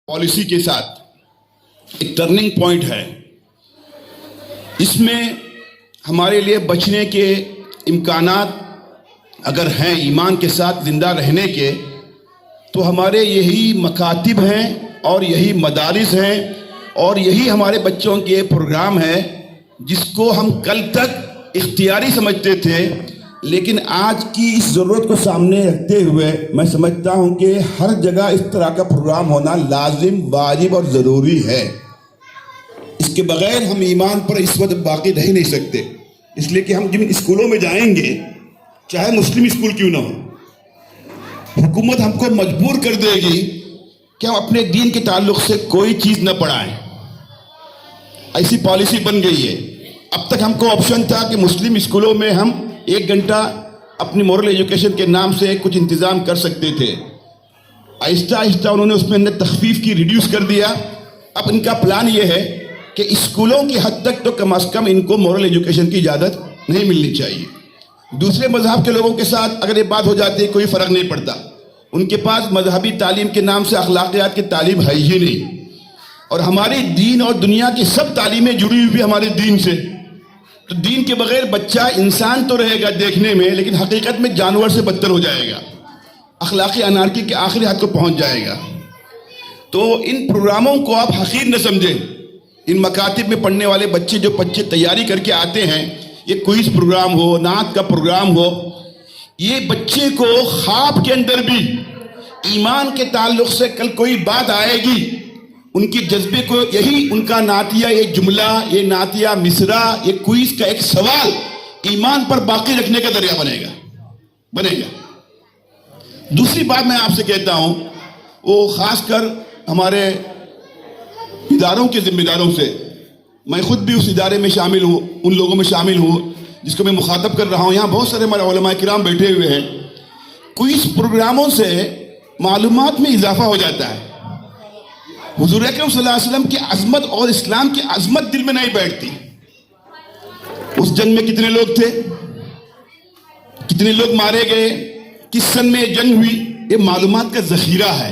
Policy کے ساتھ ایک ٹرننگ پوائنٹ ہے. اس میں ہمارے لیے بچنے کے امکانات اگر ہیں ایمان کے ساتھ زندہ رہنے کے، تو ہمارے یہی مکاتب ہیں اور یہی مدارس ہیں اور یہی ہمارے بچوں کے پروگرام ہے جس کو ہم کل تک اختیاری سمجھتے تھے، لیکن آج کی اس ضرورت کو سامنے رکھتے ہوئے میں سمجھتا ہوں کہ ہر جگہ اس طرح کا پروگرام ہونا لازم، واجب اور ضروری ہے. اس کے بغیر ہم ایمان پر اس وقت باقی رہ نہیں سکتے، اس لیے کہ ہم جن اسکولوں میں جائیں گے، چاہے مسلم اسکول کیوں نہ ہو، حکومت ہم کو مجبور کر دے گی کہ ہم اپنے دین کے تعلق سے کوئی چیز نہ پڑھائیں. ایسی پالیسی بن گئی ہے. اب تک ہم کو آپشن تھا کہ مسلم اسکولوں میں ہم 1 گھنٹہ اپنی مورل ایجوکیشن کے نام سے کچھ انتظام کر سکتے تھے. آہستہ آہستہ انہوں نے اس میں اندر تخفیف کی ریڈیوس کر دیا. اب ان کا پلان یہ ہے کہ اسکولوں کی حد تک تو کم از کم ان کو مورل ایجوکیشن کی اجازت نہیں ملنی چاہیے. دوسرے مذہب کے لوگوں کے ساتھ اگر یہ بات ہو جاتی ہے کوئی فرق نہیں پڑتا، ان کے پاس مذہبی تعلیم کے نام سے اخلاقیات کی تعلیم ہے ہی نہیں. اور ہماری دین اور دنیا کی سب تعلیمیں جڑی ہوئی ہمارے دین سے. تو دین کے بغیر بچہ انسان تو رہے گا دیکھنے میں، لیکن حقیقت میں جانور سے بدتر ہو جائے گا، اخلاقی انارکی کے آخری حد کو پہنچ جائے گا. تو ان پروگراموں کو آپ حقیر نہ سمجھیں. ان مکاتب میں پڑھنے والے بچے جو تیاری کر کے آتے ہیں، یہ کوئز پروگرام ہو، نعت کا پروگرام ہو، یہ بچے کو خواب کے اندر بھی ایمان کے تعلق سے کل کوئی بات آئے گی، ان کی جذبے کو یہی ان کا نعتیہ یہ جملہ، یہ نعتیہ مصرع، یہ کوئز کا ایک سوال ایمان پر باقی رکھنے کا ذریعہ بنے گا. دوسری بات میں آپ سے کہتا ہوں، وہ خاص کر ہمارے اداروں کے ذمہ داروں سے، میں خود بھی اس ادارے میں شامل ہوں، ان لوگوں میں شامل ہوں جس کو میں مخاطب کر رہا ہوں. یہاں بہت سارے ہمارے علماء کرام بیٹھے ہوئے ہیں. کوئز پروگراموں سے معلومات میں اضافہ ہو جاتا ہے. حضور اکرم صلی اللہ علیہ وسلم کی عظمت اور اسلام کی عظمت دل میں نہیں بیٹھتی. اس جنگ میں کتنے لوگ تھے، کتنے لوگ مارے گئے، کس سن میں جنگ ہوئی، یہ معلومات کا ذخیرہ ہے.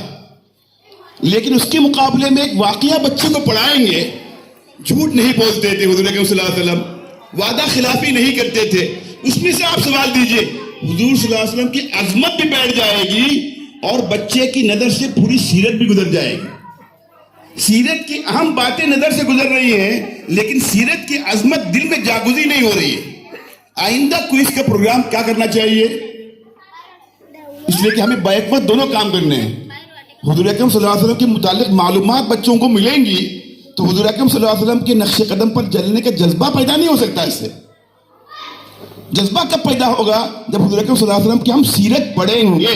لیکن اس کے مقابلے میں ایک واقعہ بچے کو پڑھائیں گے. جھوٹ نہیں بولتے تھے حضور اکرم صلی اللہ علیہ وسلم، وعدہ خلافی نہیں کرتے تھے. اس میں سے آپ سوال دیجئے، حضور صلی اللہ علیہ وسلم کی عظمت بھی بیٹھ جائے گی اور بچے کی نظر سے پوری سیرت بھی گزر جائے گی. سیرت کی اہم باتیں نظر سے گزر رہی ہیں، لیکن سیرت کی عظمت دل میں جاگزی نہیں ہو رہی ہے. آئندہ کوئز کا پروگرام کیا کرنا چاہیے؟ اس لیے کہ ہمیں بیک وقت دونوں کام کرنے ہیں. حضور اکرم صلی اللہ علیہ وسلم کے متعلق معلومات بچوں کو ملیں گی تو حضور اکرم صلی اللہ علیہ وسلم کے نقش قدم پر چلنے کا جذبہ پیدا نہیں ہو سکتا. اس سے جذبہ کب پیدا ہوگا؟ جب حضور اکرم صلی اللہ علیہ وسلم کی ہم سیرت پڑھیں گے،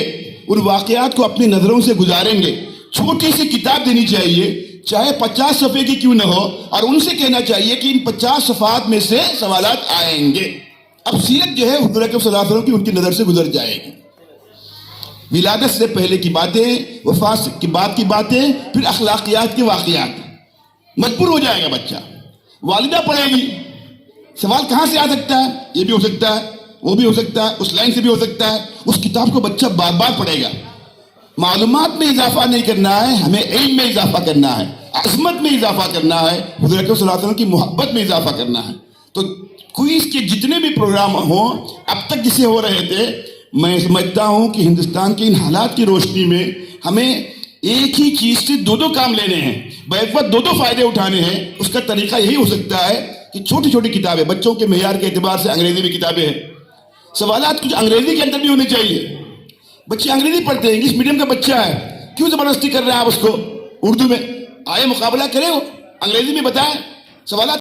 ان واقعات کو اپنی نظروں سے گزاریں گے. چھوٹی سی کتاب دینی چاہیے، چاہے 50 صفحے کی کیوں نہ ہو، اور ان سے کہنا چاہیے کہ ان 50 صفحات میں سے سوالات آئیں گے. اب سیرت جو ہے حضور اکرم صلی اللہ علیہ وسلم کی ان کی نظر سے گزر جائے گی. ولادت سے پہلے کی باتیں، وفات کے بعد کی باتیں، پھر اخلاقیات کے واقعات. مجبور ہو جائے گا بچہ. والدہ پڑھے گی، سوال کہاں سے آ سکتا ہے؟ یہ بھی ہو سکتا ہے، وہ بھی ہو سکتا ہے، اس لائن سے بھی ہو سکتا ہے. اس کتاب کو بچہ بار بار پڑھے گا. معلومات میں اضافہ نہیں کرنا ہے، ہمیں علم میں اضافہ کرنا ہے، عظمت میں اضافہ کرنا ہے، حضور اکرم صلی اللہ علیہ وسلم کی محبت میں اضافہ کرنا ہے. تو کوئز کے جتنے بھی پروگرام ہوں اب تک جسے ہو رہے تھے، میں سمجھتا ہوں کہ ہندوستان کے ان حالات کی روشنی میں ہمیں ایک ہی چیز سے دو کام لینے ہیں، بیک وقت دو فائدے اٹھانے ہیں. اس کا طریقہ یہی ہو سکتا ہے کہ چھوٹی چھوٹی کتابیں، بچوں کے معیار کے اعتبار سے انگریزی میں کتابیں ہیں، سوالات کچھ انگریزی کے اندر بھی ہونے چاہیے. بچے انگریزی پڑھتے ہیں، انگلش میڈیم کا بچہ ہے، کیوں زبردستی کر رہے ہیں آپ اس کو؟ اردو میں آئے مقابلہ کرے، وہ انگریزی میں بتائیں سوالات.